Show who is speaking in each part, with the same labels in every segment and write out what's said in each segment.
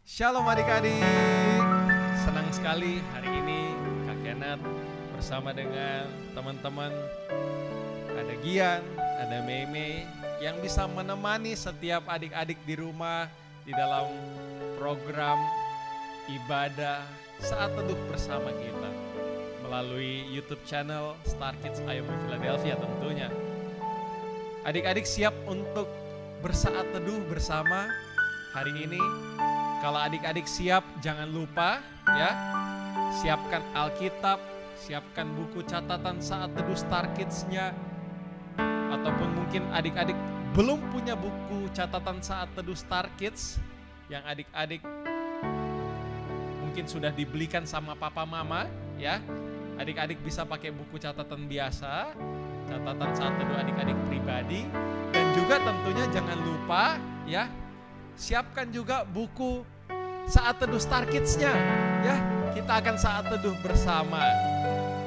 Speaker 1: Shalom adik-adik, senang sekali hari ini Kak Kenneth bersama dengan teman-teman. Ada Gian, ada Mei yang bisa menemani setiap adik-adik di rumah di dalam program ibadah saat teduh bersama kita melalui YouTube channel Star Kids IMU Philadelphia tentunya. Adik-adik siap untuk bersaat teduh bersama hari ini? Kalau adik-adik siap, jangan lupa ya, siapkan Alkitab, siapkan buku catatan saat teduh Star Kids-nya, ataupun mungkin adik-adik belum punya buku catatan saat teduh Star Kids, yang adik-adik mungkin sudah dibelikan sama papa mama ya, adik-adik bisa pakai buku catatan biasa, catatan saat teduh adik-adik pribadi, dan juga tentunya jangan lupa ya, siapkan juga buku saat teduh Star Kids-nya ya. Kita akan saat teduh bersama.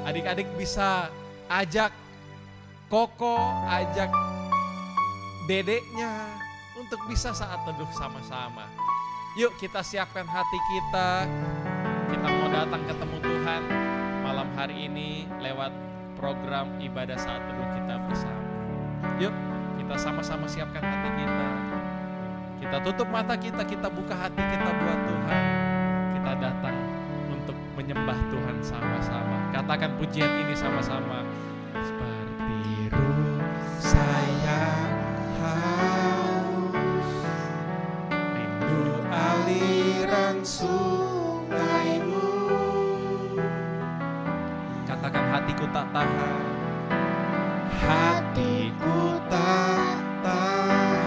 Speaker 1: Adik-adik bisa ajak Koko, ajak dedeknya untuk bisa saat teduh sama-sama. Yuk kita siapkan hati kita. Kita mau datang ketemu Tuhan malam hari ini lewat program ibadah saat teduh kita bersama. Yuk kita sama-sama siapkan hati kita. Kita tutup mata kita, kita buka hati kita buat Tuhan. Kita datang untuk menyembah Tuhan sama-sama. Katakan pujian ini sama-sama. Seperti ruh saya haus, rindu aliran sungaimu. Katakan hatiku tak tahan, hatiku tak tahan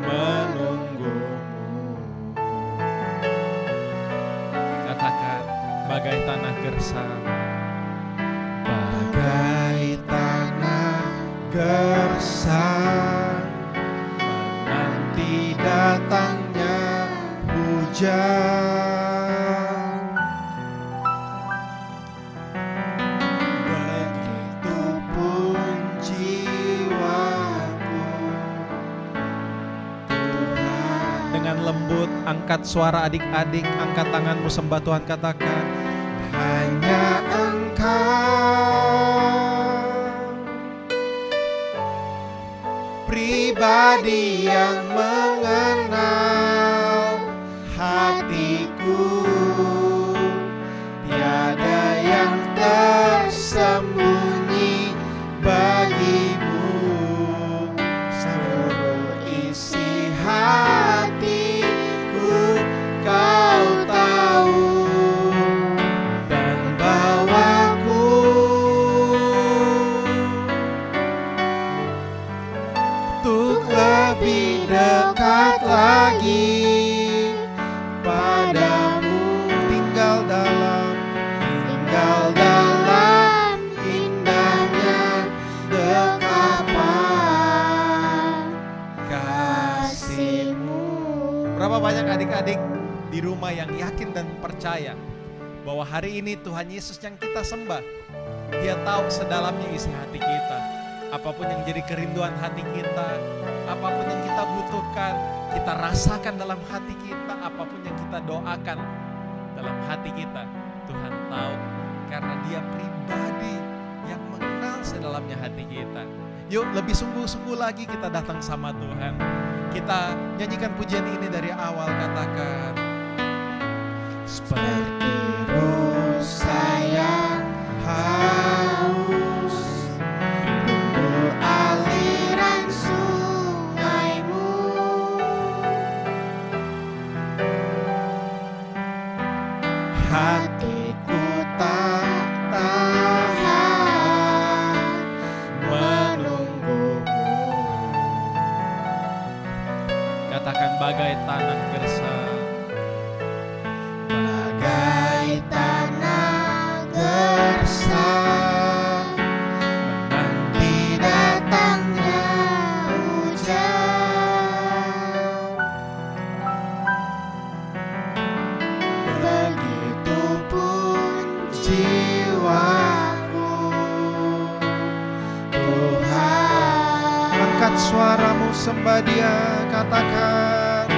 Speaker 1: menunggumu. Katakan bagai tanah gersang, bagai tanah gersang, menanti datangnya hujan. Begitupun jiwaku. Dengan lembut angkat suara adik-adik, angkat tanganmu sembah Tuhan, katakan hanya Engkau pribadi yang mengenal hatiku, tiada yang tersembunyi bagimu, seluruh isi hatiku Kau tahu, dan bawaku untuk lebih dekat lagi padamu, tinggal dalam indahnya dekapan kasih-Mu. Berapa banyak adik-adik di rumah yang yakin dan percaya bahwa hari ini Tuhan Yesus yang kita sembah, Dia tahu sedalamnya isi hati kita. Apapun yang jadi kerinduan hati kita, apapun yang kita butuhkan, kita rasakan dalam hati kita, apapun yang kita doakan dalam hati kita, Tuhan tahu, karena Dia pribadi yang mengenal sedalamnya hati kita. Yuk lebih sungguh-sungguh lagi kita datang sama Tuhan. Kita nyanyikan pujian ini dari awal, katakan seperti ruh saya haus, rindu aliran sungaimu, hatiku tak tahan menunggumu. Katakan bagai tanah gersang, bagai tanah gersang, menanti datangnya hujan. Begitupun jiwaku, Tuhan. Angkat suaramu sembah Dia, katakan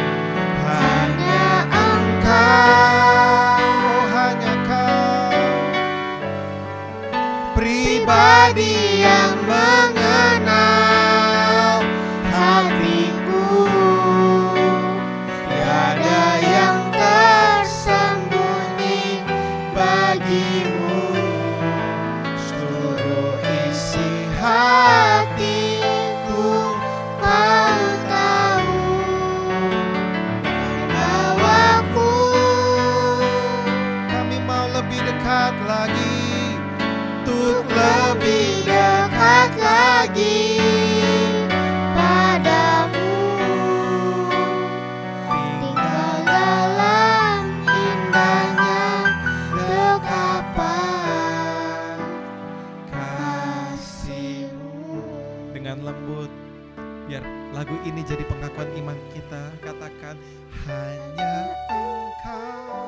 Speaker 1: katakan hanya Engkau,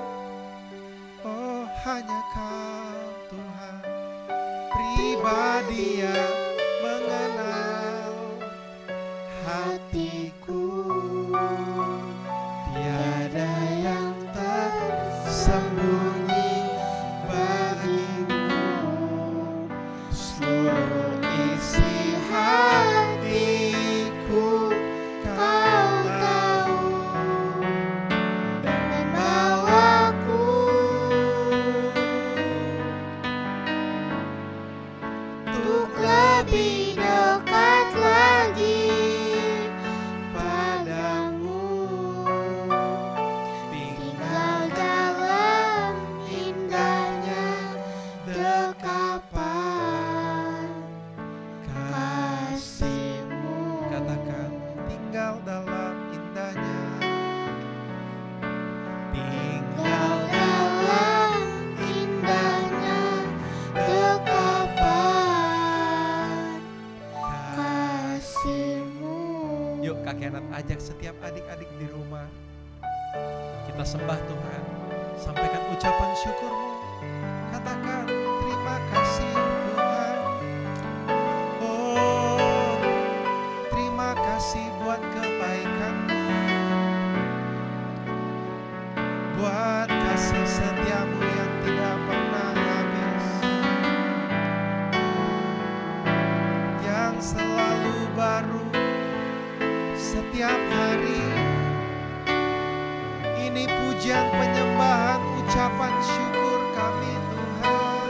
Speaker 1: oh hanya Kau Tuhan, pribadi yang mengenal hatiku, tiada yang tersembunyi bagimu, seluruh isi hatiku Kau tahu, dan membawaku untuk lebih dekat lagi padamu, tinggal dalam indahnya dekapan kasih-Mu. Katakan tinggal dalam indahnya, tinggal dalam indahnya dekapan kasih-Mu. Yuk Kak Kenneth ajak setiap adik-adik di rumah, kita sembah Tuhan, sampaikan ucapan syukur-Mu, katakan terima kasih Tuhan. Oh, terima kasih buat kebaikan-Mu, buat kasih setia-Mu yang tidak pernah habis, yang selalu baru setiap hari. Ini pujian, penyembahan, ucapan syukur kami Tuhan.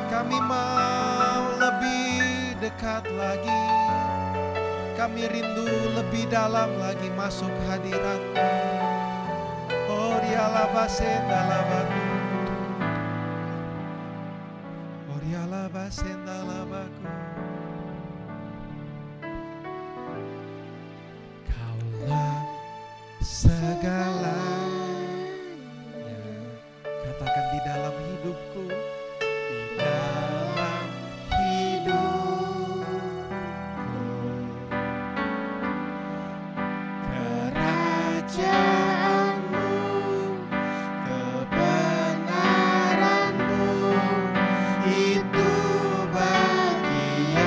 Speaker 1: Kami mau lebih dekat lagi, kami rindu lebih dalam lagi masuk hadirat-Mu. Oh dialah basenda labaku, oh dialah basenda labaku. Kaulah segalanya, katakan di dalam hidupku, di dalam hidupku, kerajaan-Mu, kebenaran-Mu, itu bagianku.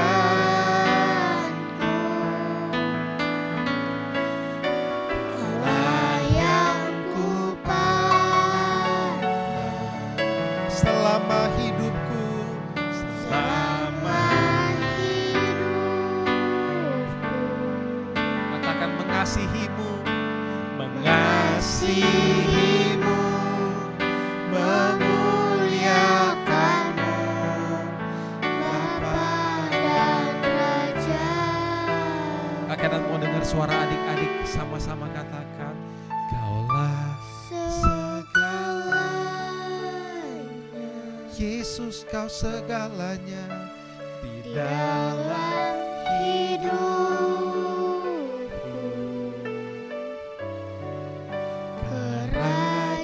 Speaker 1: Kaulah yang kupandang selama hidupku, selama hidupku. Katakan mengasihi-Mu, mengasihi-Mu, memuliakan-Mu, Bapa dan Raja. Kak mau dengar suara adik-adik sama-sama katakan, Kaulah segalanya, Yesus Kau segalanya di dalam hidupku.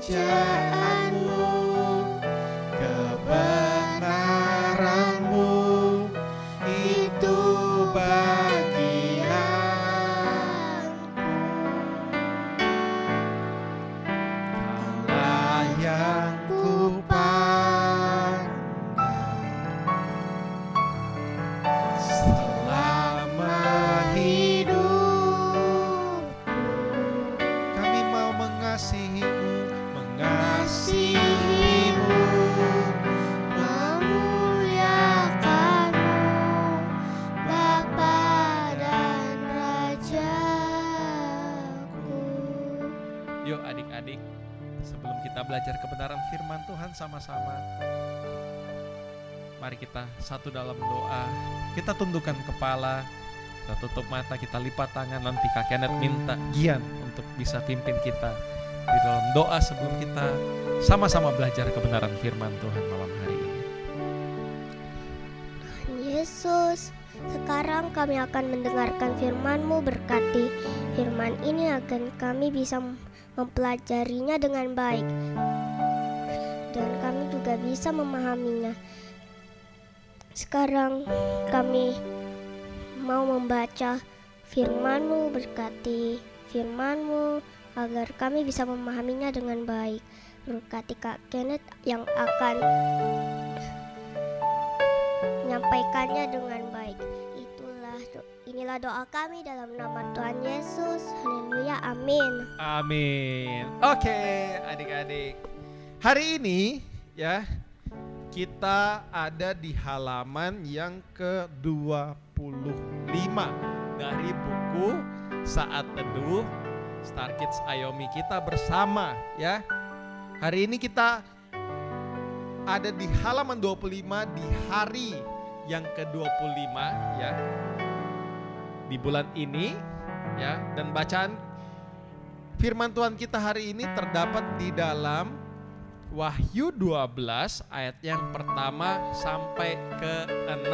Speaker 1: Kerajaan-Mu, kebenaran-Mu, itu bagianku. Kaulah yang kupandang selama hidupku. Kami mau mengasihi-Mu, mengasihi-Mu, memuliakan-Mu, Bapa dan Rajaku. Yuk adik-adik, sebelum kita belajar kebenaran firman Tuhan sama-sama, mari kita satu dalam doa. Kita tundukkan kepala, kita tutup mata, kita lipat tangan. Nanti Kak Kenneth minta Gian untuk bisa pimpin kita di dalam doa sebelum kita sama-sama belajar kebenaran firman Tuhan malam hari ini.
Speaker 2: Tuhan Yesus, sekarang kami akan mendengarkan firman-Mu. Berkati firman ini agar kami bisa mempelajarinya dengan baik dan kami juga bisa memahaminya. Sekarang kami mau membaca firman-Mu, berkati firman-Mu agar kami bisa memahaminya dengan baik. Berkati Kak Kenneth yang akan menyampaikannya dengan baik. Inilah doa kami dalam nama Tuhan Yesus. Haleluya, amin.
Speaker 1: Amin. Oke, adik-adik. Hari ini ya kita ada di halaman yang ke-25 dari buku Saat Teduh Star Kids Ayomi kita bersama ya. Hari ini kita ada di halaman 25 di hari yang ke-25 ya. Di bulan ini ya, dan bacaan firman Tuhan kita hari ini terdapat di dalam Wahyu 12 ayat yang pertama sampai ke-6.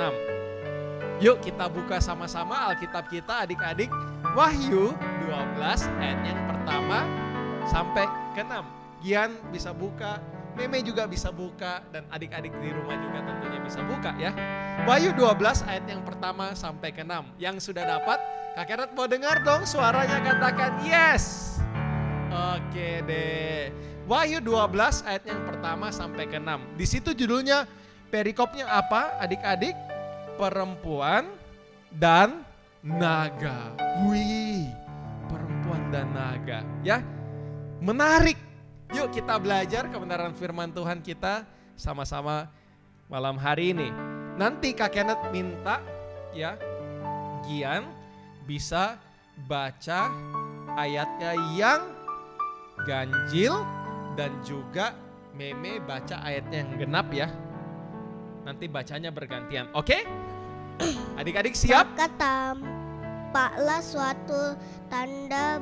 Speaker 1: Yuk kita buka sama-sama Alkitab kita adik-adik. Wahyu 12 ayat yang pertama sampai ke-6. Gian bisa buka, Meme juga bisa buka, dan adik-adik di rumah juga tentunya bisa buka ya. Wahyu 12 ayat yang pertama sampai ke-6. Yang sudah dapat, Kak Kenneth mau dengar dong suaranya, katakan yes. Oke deh. Wahyu 12 ayat yang pertama sampai ke-6. Di situ judulnya, perikopnya apa adik-adik? Perempuan dan naga. Wih, perempuan dan naga ya. Menarik. Yuk kita belajar kebenaran firman Tuhan kita sama-sama malam hari ini. Nanti Kak Kenneth minta ya, Gian bisa baca ayatnya yang ganjil dan juga Meme baca ayatnya yang genap ya. Nanti bacanya bergantian, oke? Adik-adik siap?
Speaker 2: Tampaklah suatu tanda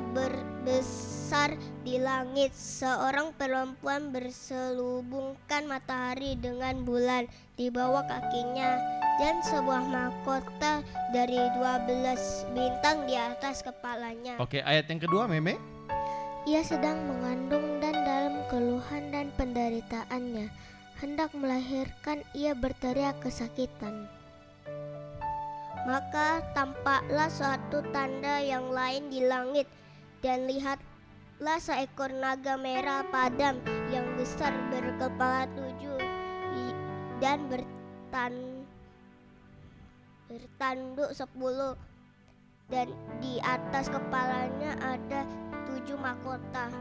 Speaker 2: besar di langit, seorang perempuan berselubungkan matahari dengan bulan di bawah kakinya, dan sebuah mahkota dari 12 bintang di atas kepalanya.
Speaker 1: Oke, ayat yang kedua Meme.
Speaker 2: Ia sedang mengandung dan dalam keluhan dan penderitaannya, hendak melahirkan, ia berteriak kesakitan. Maka tampaklah suatu tanda yang lain di langit, dan lihatlah seekor naga merah padam yang besar berkepala 7 dan bertanduk 10, dan di atas kepalanya ada 7 mahkota.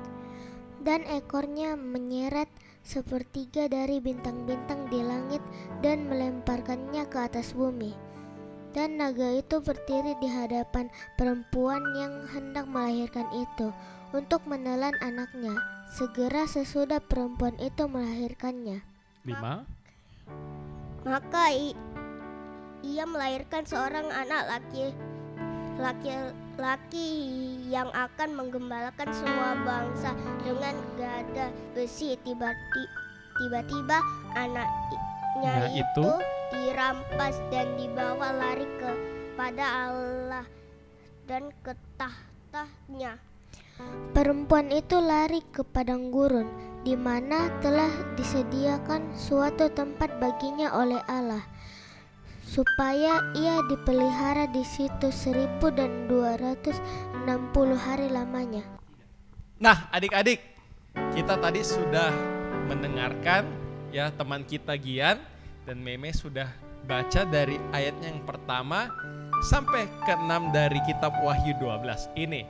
Speaker 2: Dan ekornya menyeret sepertiga dari bintang-bintang di langit dan melemparkannya ke atas bumi. Dan naga itu berdiri di hadapan perempuan yang hendak melahirkan itu untuk menelan anaknya. Segera sesudah perempuan itu melahirkannya.
Speaker 1: 5.
Speaker 2: Maka ia melahirkan seorang anak laki-laki yang akan menggembalakan semua bangsa dengan gada besi. Tiba-tiba anaknya itu dirampas dan dibawa lari kepada Allah dan ke tahtanya. Perempuan itu lari ke padang gurun, di mana telah disediakan suatu tempat baginya oleh Allah, supaya ia dipelihara di situ 1260 hari lamanya.
Speaker 1: Nah, adik-adik, kita tadi sudah mendengarkan ya, teman kita Gian dan Meme sudah baca dari ayatnya yang pertama sampai ke-6 dari kitab Wahyu 12 ini.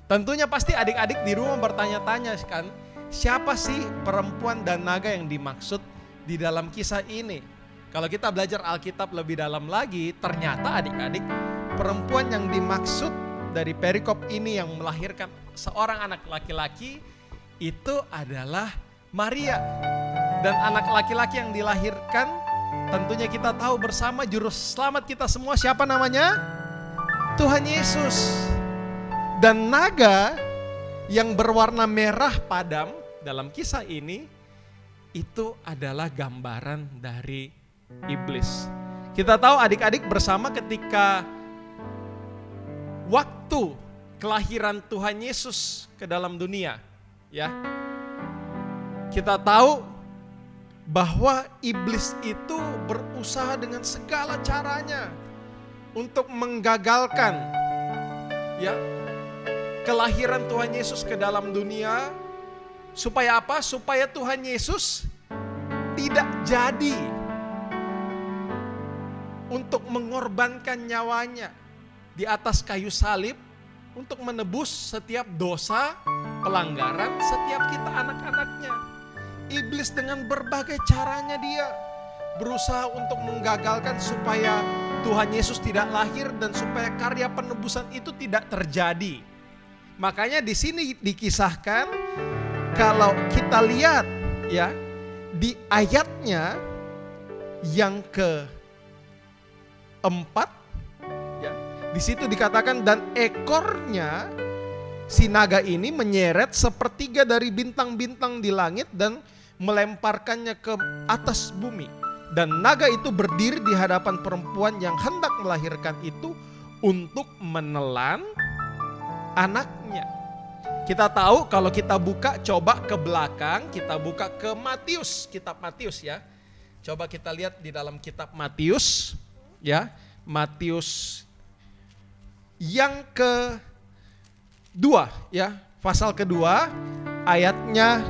Speaker 1: Tentunya pasti adik-adik di rumah bertanya-tanya kan, siapa sih perempuan dan naga yang dimaksud di dalam kisah ini? Kalau kita belajar Alkitab lebih dalam lagi, ternyata adik-adik, perempuan yang dimaksud dari perikop ini yang melahirkan seorang anak laki-laki itu adalah Maria. Dan anak laki-laki yang dilahirkan tentunya kita tahu bersama juru selamat kita semua, siapa namanya? Tuhan Yesus. Dan naga yang berwarna merah padam dalam kisah ini itu adalah gambaran dari iblis. Kita tahu adik-adik bersama ketika waktu kelahiran Tuhan Yesus ke dalam dunia ya. Kita tahu bahwa iblis itu berusaha dengan segala caranya untuk menggagalkan ya kelahiran Tuhan Yesus ke dalam dunia. Supaya apa? Supaya Tuhan Yesus tidak jadi untuk mengorbankan nyawanya di atas kayu salib untuk menebus setiap dosa, pelanggaran setiap kita anak-anaknya. Iblis dengan berbagai caranya dia berusaha untuk menggagalkan supaya Tuhan Yesus tidak lahir dan supaya karya penebusan itu tidak terjadi. Makanya di sini dikisahkan, kalau kita lihat ya di ayatnya yang keempat, ya, di situ dikatakan, dan ekornya si naga ini menyeret sepertiga dari bintang-bintang di langit dan melemparkannya ke atas bumi. Dan naga itu berdiri di hadapan perempuan yang hendak melahirkan itu untuk menelan anaknya. Kita tahu kalau kita buka, coba ke belakang, kita buka ke Matius, kitab Matius ya. Coba kita lihat di dalam kitab Matius ya, Matius yang kedua ya, pasal kedua ayatnya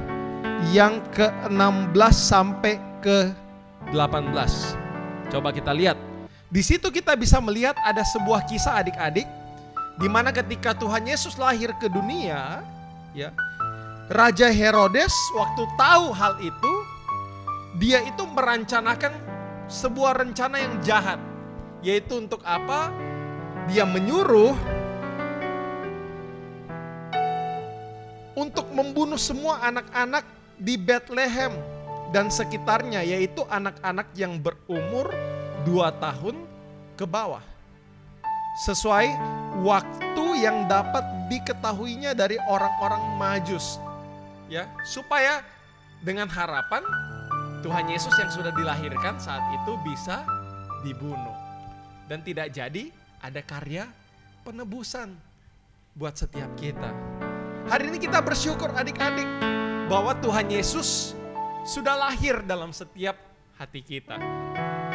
Speaker 1: yang ke-16 sampai ke-18. Coba kita lihat. Di situ kita bisa melihat ada sebuah kisah adik-adik, di mana ketika Tuhan Yesus lahir ke dunia, ya, Raja Herodes waktu tahu hal itu, dia itu merencanakan sebuah rencana yang jahat. Yaitu untuk apa? Dia menyuruh untuk membunuh semua anak-anak di Bethlehem dan sekitarnya, yaitu anak-anak yang berumur 2 tahun ke bawah. Sesuai waktu yang dapat diketahuinya dari orang-orang Majus. Ya, supaya dengan harapan Tuhan Yesus yang sudah dilahirkan saat itu bisa dibunuh. Dan tidak jadi ada karya penebusan buat setiap kita. Hari ini kita bersyukur adik-adik bahwa Tuhan Yesus sudah lahir dalam setiap hati kita.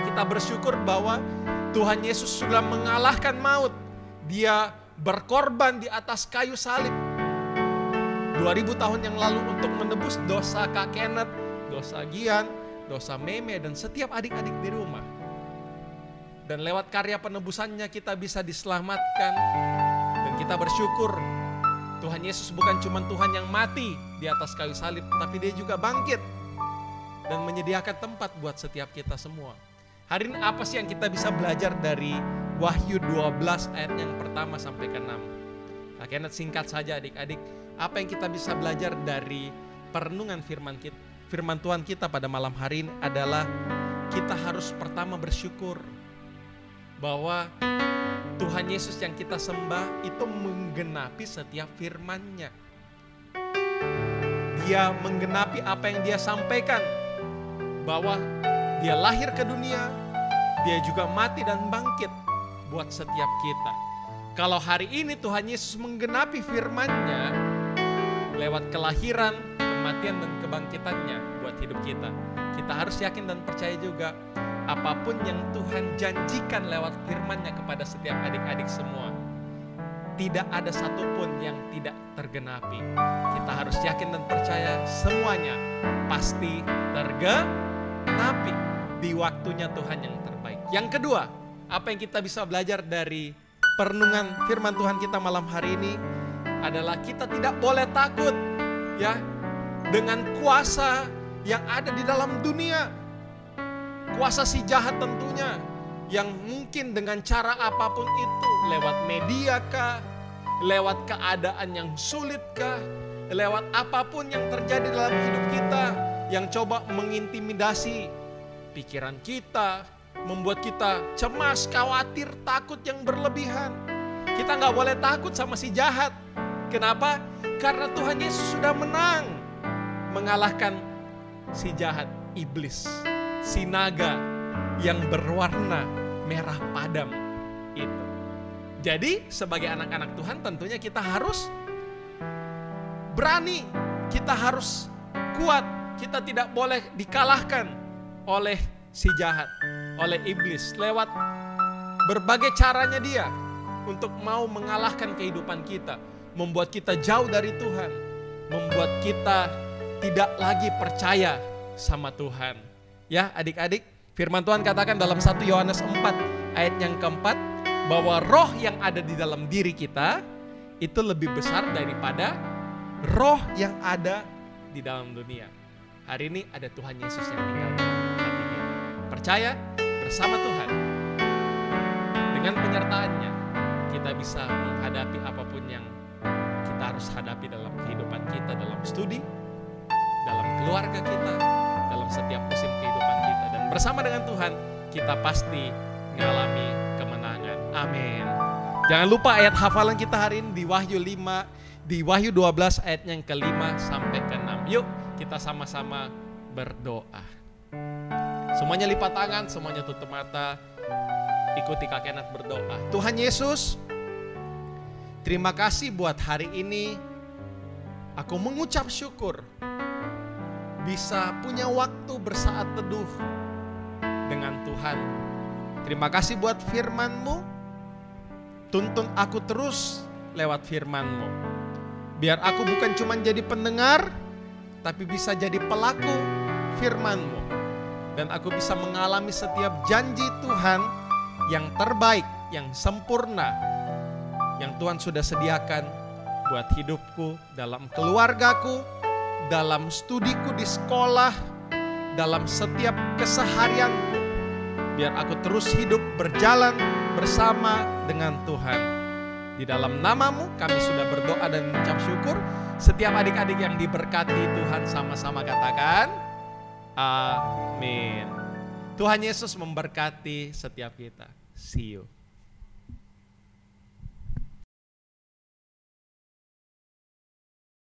Speaker 1: Kita bersyukur bahwa Tuhan Yesus sudah mengalahkan maut. Dia berkorban di atas kayu salib 2000 tahun yang lalu untuk menebus dosa Kak Kenneth, dosa Gian, dosa Meme, dan setiap adik-adik di rumah. Dan lewat karya penebusannya kita bisa diselamatkan. Dan kita bersyukur Tuhan Yesus bukan cuma Tuhan yang mati di atas kayu salib, tapi dia juga bangkit dan menyediakan tempat buat setiap kita semua. Hari ini apa sih yang kita bisa belajar dari Wahyu 12 ayat yang pertama sampai ke 6? Kak Kenneth singkat saja adik-adik, apa yang kita bisa belajar dari perenungan firman Tuhan kita pada malam hari ini adalah kita harus pertama bersyukur bahwa Tuhan Yesus yang kita sembah itu menggenapi setiap firman-Nya. Dia menggenapi apa yang dia sampaikan, bahwa dia lahir ke dunia, dia juga mati dan bangkit buat setiap kita. Kalau hari ini Tuhan Yesus menggenapi firman-Nya lewat kelahiran, kematian dan kebangkitannya buat hidup kita, kita harus yakin dan percaya juga apapun yang Tuhan janjikan lewat firman-Nya kepada setiap adik-adik semua, tidak ada satupun yang tidak tergenapi. Kita harus yakin dan percaya semuanya pasti tergenapi di waktunya Tuhan yang terbaik. Yang kedua, apa yang kita bisa belajar dari perenungan firman Tuhan kita malam hari ini adalah kita tidak boleh takut ya dengan kuasa yang ada di dalam dunia. Kuasa si jahat tentunya, yang mungkin dengan cara apapun itu, lewat media kah, lewat keadaan yang sulit kah, lewat apapun yang terjadi dalam hidup kita, yang coba mengintimidasi pikiran kita, membuat kita cemas, khawatir, takut yang berlebihan. Kita gak boleh takut sama si jahat. Kenapa? Karena Tuhan Yesus sudah menang, mengalahkan si jahat, iblis, si naga yang berwarna merah padam itu. Jadi sebagai anak-anak Tuhan tentunya kita harus berani, kita harus kuat, kita tidak boleh dikalahkan oleh si jahat, oleh iblis lewat berbagai caranya dia untuk mau mengalahkan kehidupan kita, membuat kita jauh dari Tuhan, membuat kita tidak lagi percaya sama Tuhan. Ya adik-adik, firman Tuhan katakan dalam 1 Yohanes 4 ayat yang keempat, bahwa roh yang ada di dalam diri kita itu lebih besar daripada roh yang ada di dalam dunia. Hari ini ada Tuhan Yesus yang tinggal dalam hati kita. Percaya bersama Tuhan, dengan penyertaannya kita bisa menghadapi apapun yang kita harus hadapi dalam kehidupan kita, dalam studi, dalam keluarga kita, dalam setiap musim kehidupan kita. Dan bersama dengan Tuhan kita pasti mengalami kemenangan. Amin. Jangan lupa ayat hafalan kita hari ini di Wahyu 12 ayat yang ke-5 sampai ke-6. Yuk kita sama-sama berdoa. Semuanya lipat tangan, semuanya tutup mata. Ikuti Kak Kenneth berdoa. Tuhan Yesus, terima kasih buat hari ini. Aku mengucap syukur bisa punya waktu bersaat teduh dengan Tuhan. Terima kasih buat firman-Mu. Tuntun aku terus lewat firman-Mu. Biar aku bukan cuma jadi pendengar, tapi bisa jadi pelaku firman-Mu. Dan aku bisa mengalami setiap janji Tuhan yang terbaik, yang sempurna, yang Tuhan sudah sediakan buat hidupku, dalam keluargaku, dalam studiku di sekolah, dalam setiap keseharianku. Biar aku terus hidup berjalan bersama dengan Tuhan. Di dalam nama-Mu kami sudah berdoa dan mengucap syukur. Setiap adik-adik yang diberkati Tuhan sama-sama katakan amin. Tuhan Yesus memberkati setiap kita. See you.